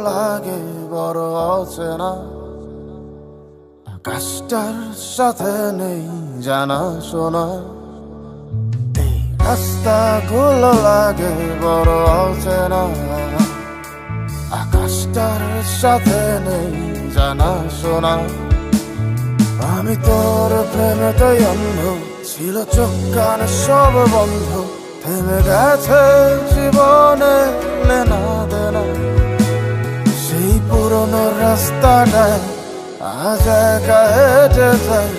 লাগে বড় অচেনা, আকাশটার সাথে নেই জানা শোনা। এই রাস্তাগুলো লাগে বড় অচেনা, আকাশটার সাথে নেই জানা শোনা। আমি তোর প্রেমেতেই অন্ধ, ছিল চোখ কান সব বন্ধ, থেমে গেছে জীবনে লেনা দেনা। সেই পুরনো রাস্তাটায় আজ একা হেঁটে যাই,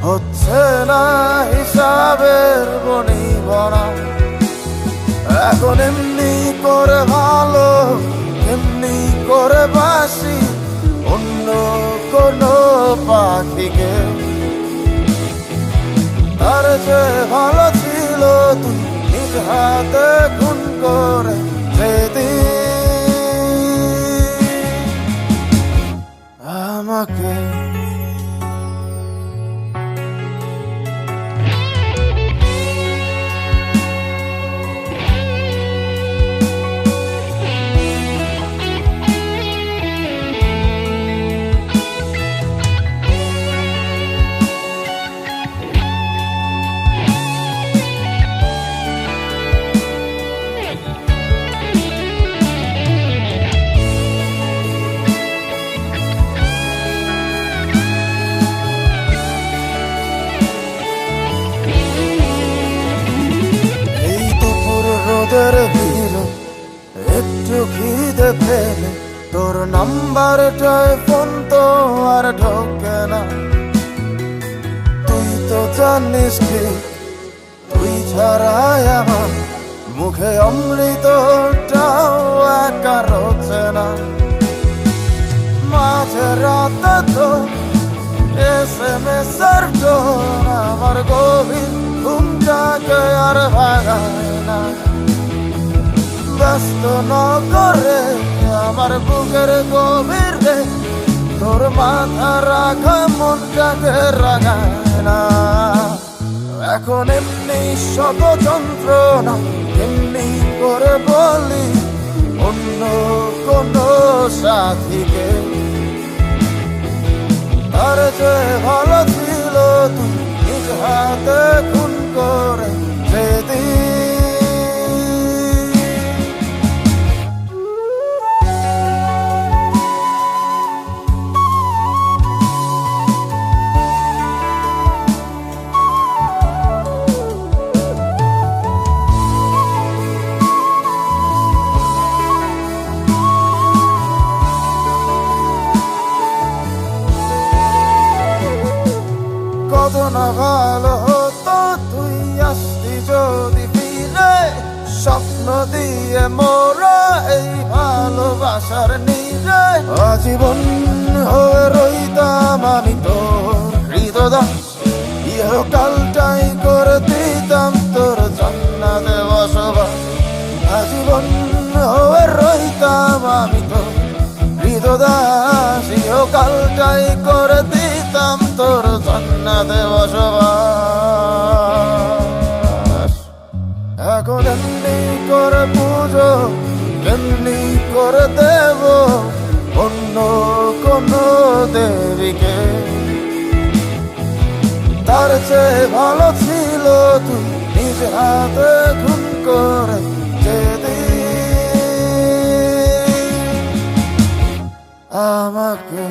হচ্ছে না হিসাবের বনিবনা। এখন এমনি করে ভালো, এমনি করে বাসি অন্য কোনো পাখিকে। তার যে ভালো ছিল তুই নিজ হাতে খুন করে যেদিন আমাকে। রোদের ভিড় একটু খিদে পেলে তোর নাম্বারটায় ফোন তো আর ঢোকে না। তুই তো জানিস ঠিক, তুই ছাড়াই আমার মুখে অমৃতটাও একা রোচে না। মাঝে রাতে তো SMS এর টোন আমার গভীর ঘুমটাকে আর ভাগায় না। ব্যস্ত ন করে আমার বুকের গভীরে তোর মাথা রাখা মনটাকে রাগায় না। এখন এমনি শত যন্ত্রণা, এমনি করে বলি অন্য কোনো সাথীকে। তার যে ভালো ছিল তুই নিজ হাতে খুন করে যেদিন কত না ভালো হতো তুই আসতি যদি ফিরে। স্বপ্ন দিয়ে মোরা এই ভালোবাসার নীড়ে আজীবন হয়ে রইতাম আমি তোর হৃদদাস। ইহকালটাই করে দিতাম তোর জান্নাতে বসবাস। আজীবন হয়ে রইতাম আমি তোর হৃদদাস। ইহকালটাই করে দিতাম তোর জান্নাতে বসবাস। এখন এমনি করে পুজো, এমনি করে দেব অন্য কোনো দেবীকে। তার চেয়ে ভালো ছিল তুই নিজ হাতে খুন করে যেদিন আমাকে।